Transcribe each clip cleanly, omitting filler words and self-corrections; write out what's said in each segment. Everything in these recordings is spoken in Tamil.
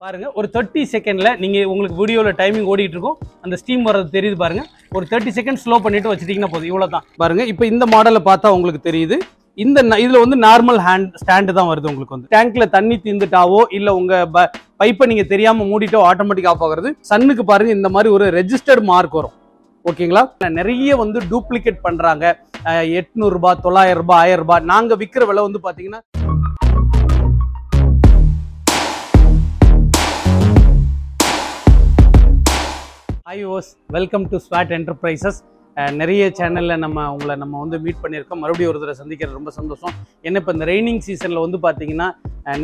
பாருங்க ஒரு 30 செகண்ட்ல நீங்க உங்களுக்கு வீடியோல டைமிங் ஓடிட்டு இருக்கும் அந்த ஸ்டீம் வரது தெரியுது பாருங்க ஒரு 30 செகண்ட் ஸ்லோ பண்ணிட்டு வச்சிட்டீங்கன்னா போதும் இவ்வளவுதான் பாருங்க இப்போ இந்த மாடலை பார்த்தா உங்களுக்கு தெரியுது இந்த இதுல வந்து நார்மல் ஹேண்ட் ஸ்டாண்ட் தான் வருது உங்களுக்கு வந்து டேங்க்ல தண்ணி தீந்துட்டாவோ இல்ல உங்க பைப்பை நீங்க தெரியாம மூடிட்டோ ஆட்டோமேட்டிக் ஆஃப் ஆகுறது சன்னுக்கு பாருங்க இந்த மாதிரி ஒரு ரெஜிஸ்டர்ட் மார்க் வரும் ஓகேங்களா நிறைய வந்து டூப்ளிகேட் பண்றாங்க 800 ரூபாய் 900 ரூபாய் 1000 ரூபாய் நாங்க விக்கிற விலை வந்து பாத்தீங்கன்னா Hi viewers, welcome to Swot Enterprises. நிறைய சேனல்ல உங்களை வந்து மீட் பண்ணியிருக்கோம் மறுபடியும் ஒரு தடவை சந்திக்கிறது ரொம்ப சந்தோஷம் என்ன இப்போ இந்த ரெய்னிங் சீசனில் வந்து பார்த்தீங்கன்னா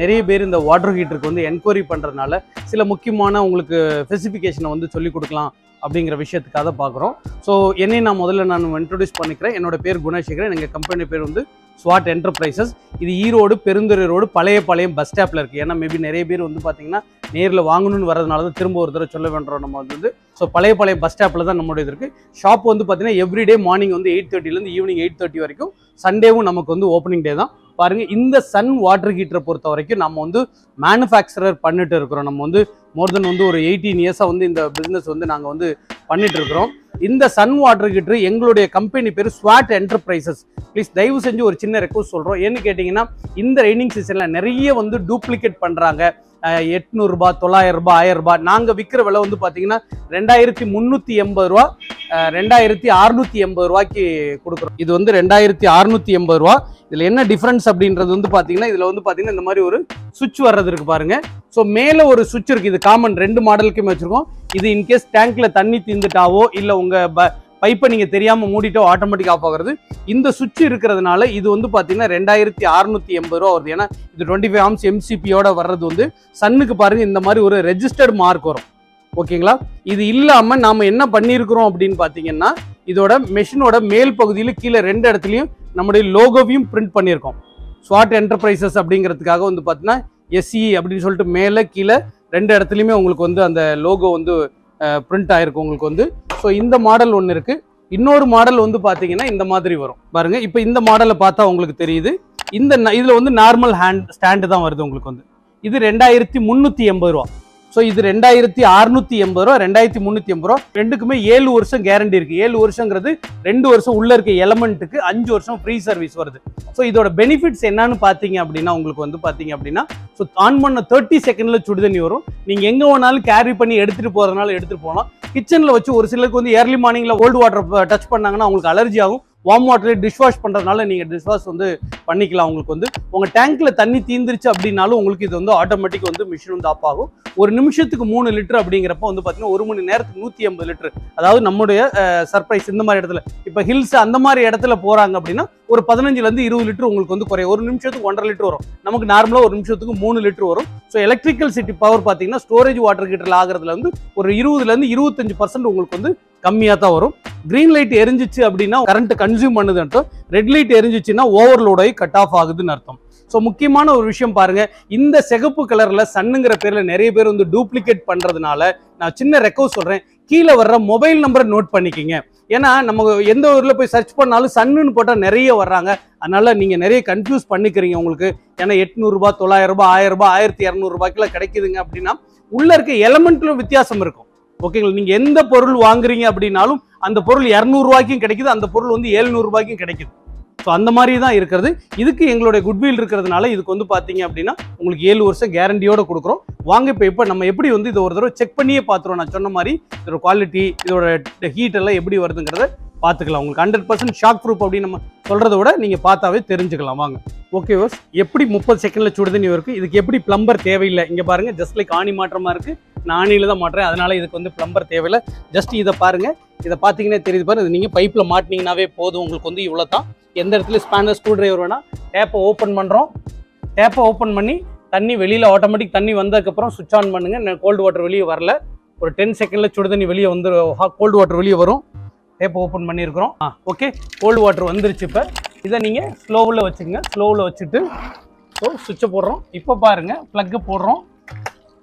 நிறைய பேர் இந்த வாட்டர் ஹீட்டருக்கு வந்து என்கொயரி பண்ணுறதுனால சில முக்கியமான உங்களுக்கு ஸ்பெசிஃபிகேஷனை வந்து சொல்லிக் கொடுக்கலாம் அப்படிங்கிற விஷயத்துக்காக பார்க்குறோம் ஸோ என்னை நான் இன்ட்ரோடியூஸ் பண்ணிக்கிறேன் என்னோட பேர் குணசேகரன் எங்கள் கம்பெனி பேர் வந்து ஸ்வாட் என்டர்பிரைசஸ் இது ஈரோடு பெருந்துறை ரோடு பழையபாளையம் பஸ் ஸ்டாப்பில் இருக்குது ஏன்னா மேபி நிறைய பேர் வந்து பார்த்தீங்கன்னா நேரில் வாங்கணும்னு வரதுனால தான் திரும்ப ஒரு தடவை சொல்ல வேண்டுறோம் நம்ம வந்து ஸோ பழையபாளையம் பஸ் ஸ்டாப்பில் தான் நம்மளோட இது இருக்குது ஷாப் வந்து பார்த்தீங்கன்னா எவ்ரிடே மார்னிங் வந்து 8:30 ஈவினிங் 8:30 வரைக்கும் சண்டேவும் நமக்கு வந்து ஓப்பனிங் டே தான் பாருங்க இந்த சன் வாட்டர் ஹீட்டரை பொறுத்த வரைக்கும் நம்ம வந்து மேனுஃபேக்சரர் பண்ணிட்டு இருக்கிறோம் நம்ம வந்து மோர் தென் வந்து ஒரு 18 இயர்ஸாக வந்து இந்த பிஸ்னஸ் வந்து நாங்கள் வந்து பண்ணிட்டு இருக்கிறோம் இந்த சன் வாட்டர் ஹீட்டர் எங்களுடைய கம்பெனி பேர் ஸ்வாட் என்டர்பிரைசஸ் ப்ளீஸ் தயவு செஞ்சு ஒரு சின்ன ரெக்வஸ்ட் சொல்கிறோம் ஏன்னு கேட்டிங்கன்னா இந்த ரெய்னிங் சீசனில் நிறைய வந்து டூப்ளிகேட் பண்ணுறாங்க 800 ரூபாய் 900 ரூபாய் 1000 ரூபாய் நாங்கள் விற்கிற விலை வந்து பார்த்தீங்கன்னா 2380 ரூபா 2680 ரூபாய்க்கு கொடுக்குறோம் இது வந்து 2680 ரூபா இதில் என்ன டிஃப்ரென்ஸ் அப்படின்றது வந்து பார்த்தீங்கன்னா இதில் வந்து பார்த்தீங்கன்னா இந்த மாதிரி ஒரு சுவிட்ச் வர்றது இருக்கு பாருங்க ஸோ மேலே ஒரு சுவிட்ச் இருக்குது இது காமன் ரெண்டு மாடலுக்குமே வச்சுருக்கோம் இது இன்கேஸ் டேங்க்ல தண்ணி தீந்துட்டாவோ இல்லை உங்கள் பைப்பை நீங்கள் தெரியாமல் மூடிட்டோ ஆட்டோமேட்டிக் ஆஃப் ஆகுறது இந்த சுவிட்ச் இருக்கிறதுனால இது வந்து பார்த்தீங்கன்னா 2680 ரூபா வருது ஏன்னா இது 25 ஆம்ஸ் எம்சிபியோட வர்றது வந்து சன்னுக்கு பாருங்க இந்த மாதிரி ஒரு ரெஜிஸ்டர்ட் மார்க் வரும் ஓகேங்களா இது இல்லாமல் நாம் என்ன பண்ணியிருக்கிறோம் அப்படின்னு பார்த்தீங்கன்னா இதோட மெஷினோட மேல் பகுதியில் கீழே ரெண்டு இடத்துலையும் நம்முடைய லோகோவையும் பிரிண்ட் பண்ணியிருக்கோம் ஸ்வாட் என்டர்பிரைசஸ் அப்படிங்கிறதுக்காக வந்து பார்த்தீங்கன்னா எஸ்இ அப்படின்னு சொல்லிட்டு மேலே கீழே ரெண்டு இடத்துலையுமே உங்களுக்கு வந்து அந்த லோகோ வந்து பிரிண்ட் ஆயிருக்கு உங்களுக்கு வந்து ஸோ இந்த மாடல் ஒன்று இருக்கு இன்னொரு மாடல் வந்து பார்த்தீங்கன்னா இந்த மாதிரி வரும் பாருங்க இப்போ இந்த மாடலை பார்த்தா உங்களுக்கு தெரியுது இந்த இதில் வந்து நார்மல் ஹேண்ட் ஸ்டாண்டு தான் வருது உங்களுக்கு வந்து இது 2380 ரூபா ஸோ இது 2680 ரூபா 2380 ரூபா ரெண்டுக்குமே 7 வருஷம் கேரண்டி இருக்கு 7 வருஷங்கிறது 2 வருஷம் உள்ள இருக்க எலமெண்ட்டுக்கு 5 வருஷம் ஃப்ரீ சர்வீஸ் வருது ஸோ இதோட பெனிஃபிட்ஸ் என்னன்னு பார்த்தீங்க அப்படின்னா உங்களுக்கு வந்து பார்த்தீங்க அப்படின்னா ஸோ ஆன் பண்ண 30 செகண்ட்ல சுடுதண்ணி வரும் நீங்க எங்க வேணாலும் கேரி பண்ணி எடுத்துட்டு போறதுனால எடுத்துட்டு போகலாம் கிச்சன்ல வச்சு ஒரு சிலருக்கு வந்து ஏர்லி மார்னிங்ல கோல்டு வாட்டர் டச் பண்ணாங்கன்னா அவங்களுக்கு அலர்ஜி ஆகும் வார்ம் வாட்டர் டிஷ் வாஷ் பண்றதுனால நீங்க டிஷ் வாஷ் வந்து பண்ணிக்கலாம் உங்களுக்கு வந்து உங்க டேங்க்ல தண்ணி தீந்துருச்சு அப்படின்னாலும் உங்களுக்கு இது வந்து ஆட்டோமேட்டிக் வந்து மிஷின் வந்து ஆஃப் ஆகும் ஒரு நிமிஷத்துக்கு 3 லிட்டர் அப்படிங்கிறப்ப வந்து பாத்தீங்கன்னா ஒரு மணி நேரத்துக்கு 150 லிட்டர் அதாவது நம்முடைய சர்ப்ரைஸ் இந்த மாதிரி இடத்துல இப்ப ஹில்ஸ் அந்த மாதிரி இடத்துல போறாங்க அப்படின்னா ஒரு 15 ல இருந்து 20 லிட்டர் உங்களுக்கு வந்து குறையும் ஒரு நிமிஷத்துக்கு 1.5 லிட்டர் வரும் நமக்கு நார்மலா ஒரு நிமிஷத்துக்கு 3 லிட்டர் வரும் ஸோ எலக்ட்ரிக்கல் சிட்டி பவர் பாத்தீங்கன்னா ஸ்டோரேஜ் வாட்டர் ஹீட்டர்ல ஆகிறதுல வந்து ஒரு 20 ல இருந்து 25% உங்களுக்கு வந்து கம்மியா தான் வரும் கிரீன் லைட் எரிஞ்சிச்சு அப்படின்னா கரண்ட் கன்சியூம் பண்ணுது அர்த்தம் ரெட் லைட் எரிஞ்சிச்சுன்னா ஓவர்லோட் ஆகி கட் ஆஃப் ஆகுதுன்னு அர்த்தம் ஸோ முக்கியமான ஒரு விஷயம் பாருங்க இந்த சிகப்பு கலர்ல சன்னுங்கிற பேர்ல நிறைய பேர் வந்து டூப்ளிகேட் பண்றதுனால நான் சின்ன ரெக்வஸ்ட் சொல்றேன் கீழே வர்ற மொபைல் நம்பரை நோட் பண்ணிக்கிங்க ஏன்னா நம்ம எந்த ஊர்ல போய் சர்ச் பண்ணாலும் சன்னுன்னு போட்டால் நிறைய வர்றாங்க அதனால நீங்க நிறைய கன்ஃபியூஸ் பண்ணிக்கிறீங்க உங்களுக்கு ஏன்னா 800 ரூபாய் 900 ரூபாய் 1000 ரூபாய் 1200 ரூபாய்க்குலாம் கிடைக்குதுங்க அப்படின்னா உள்ள இருக்க எலமெண்ட்ல வித்தியாசம் இருக்கும் ஓகேங்களா நீங்க எந்த பொருள் வாங்குறீங்க அப்படின்னாலும் அந்த பொருள் 200 ரூபாய்க்கும் கிடைக்குது அந்த பொருள் வந்து 700 ரூபாய்க்கும் கிடைக்குது ஸோ அந்த மாதிரி தான் இருக்கிறது இதுக்கு எங்களுடைய குட்வில் இருக்கிறதுனால இதுக்கு வந்து பார்த்தீங்க அப்படின்னா உங்களுக்கு 7 வருஷம் கேரண்டியோட கொடுக்குறோம் வாங்க இப்போ நம்ம எப்படி வந்து இதை ஒரு தடவை செக் பண்ணியே பார்த்துருவோம் நான் சொன்ன மாதிரி இதோட குவாலிட்டி இதோட ஹீட் எல்லாம் எப்படி வருதுங்கிறத பார்த்துக்கலாம் உங்களுக்கு 100% ஷாக் ப்ரூஃப் அப்படின்னு நம்ம சொல்றதை விட நீங்க பார்த்தாவே தெரிஞ்சுக்கலாம் வாங்க ஓகே வாஸ் எப்படி 30 செகண்ட்ல சுடுதண்ணி இருக்கு இதுக்கு எப்படி பிளம்பர் தேவையில்லை இங்க பாருங்க ஜஸ்ட் லைக் ஆணி மாற்றமா இருக்கு நான் ஆணியில தான் மாட்டுறேன் அதனால இதுக்கு வந்து பிளம்பர் தேவையில்லை ஜஸ்ட் இதை பாருங்க இதை பார்த்தீங்கன்னா தெரியுது பாருங்க நீங்க பைப்ல மாட்டினீங்கன்னாவே போதும் உங்களுக்கு வந்து இவ்வளோ தான் எந்த இடத்துல ஸ்பேனர் ஸ்க்ரூ டிரைவர் வேணா டேப்பை ஓப்பன் பண்றோம் டேப்பை ஓப்பன் பண்ணி தண்ணி வெளியில ஆட்டோமேட்டிக் தண்ணி வந்ததுக்கப்புறம் சுவிட்ச் ஆன் பண்ணுங்க கோல்டு வாட்டர் வெளியே வரல ஒரு 10 செகண்ட்ல சுடுதண்ணி வெளியே வந்து கோல்டு வாட்டர் வெளியே வரும் டேப் ஓப்பன் பண்ணியிருக்கிறோம் ஓகே கோல்டு வாட்டர் வந்துருச்சு இப்போ இதை நீங்கள் ஸ்லோவில் வச்சுக்கோங்க ஸ்லோவில் வச்சுட்டு ஸோ சுவிட்சை போடுறோம் இப்போ பாருங்கள் ப்ளக்கு போடுறோம்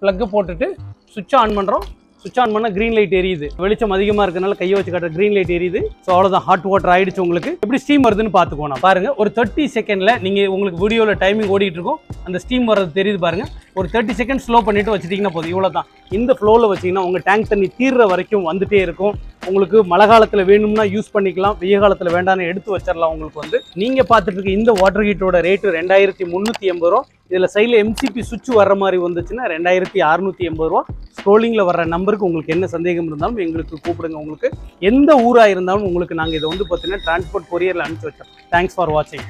ப்ளக்கு போட்டுட்டு சுவிட்சை ஆன் பண்ணுறோம் சுவிட்ச் ஆன் பண்ணால் க்ரீன் லைட் எரியுது. வெளிச்சம் அதிகமாக இருக்கனால கையை வச்சு காட்டுற க்ரீன் லைட் எரியுது. ஸோ அவ்வளோதான், ஹாட் வாட்டர் ஆயிடுச்சு. உங்களுக்கு எப்படி ஸ்டீம் வருதுன்னு பார்த்துக்கோணும். பாருங்க, ஒரு 30 செகண்டில் நீங்கள் உங்களுக்கு வீடியோவில் டைமிங் ஓடிட்டு இருக்கும், அந்த ஸ்டீம் வர்றது தெரியுது பாருங்க. ஒரு 30 செகண்ட் ஸ்லோ பண்ணிட்டு வச்சுட்டிங்கன்னா போதும். இவ்வளோ தான். இந்த ஃப்ளோவில் வச்சிங்கன்னா உங்கள் டேங்க் தண்ணி தீர்ற வரைக்கும் வந்துட்டே இருக்கும். உங்களுக்கு மழை காலத்தில் வேணும்னா யூஸ் பண்ணிக்கலாம், வெய்ய காலத்தில் வேண்டாம்னு எடுத்து வச்சிடலாம். உங்களுக்கு வந்து நீங்கள் பார்த்துட்டு இருக்க இந்த வாட்டர் ஹீட்டரோட ரேட்டு 2380 ரூபா. இதில் சைடில் எம்சிபி சுவிட்ச் வர்ற மாதிரி வந்துச்சுன்னா 2680 ரூபா. ஸ்க்ரோலிங்கில் வர்ற நம்பருக்கு உங்களுக்கு என்ன சந்தேகம் இருந்தாலும் எங்களுக்கு கூப்பிடுங்க. உங்களுக்கு எந்த ஊராக இருந்தாலும் உங்களுக்கு நாங்கள் இதை வந்து பார்த்தீங்கன்னா டிரான்ஸ்போர்ட் கொரியரில் அனுப்பிச்சி வச்சோம். தேங்க்ஸ் ஃபார் வாட்சிங்.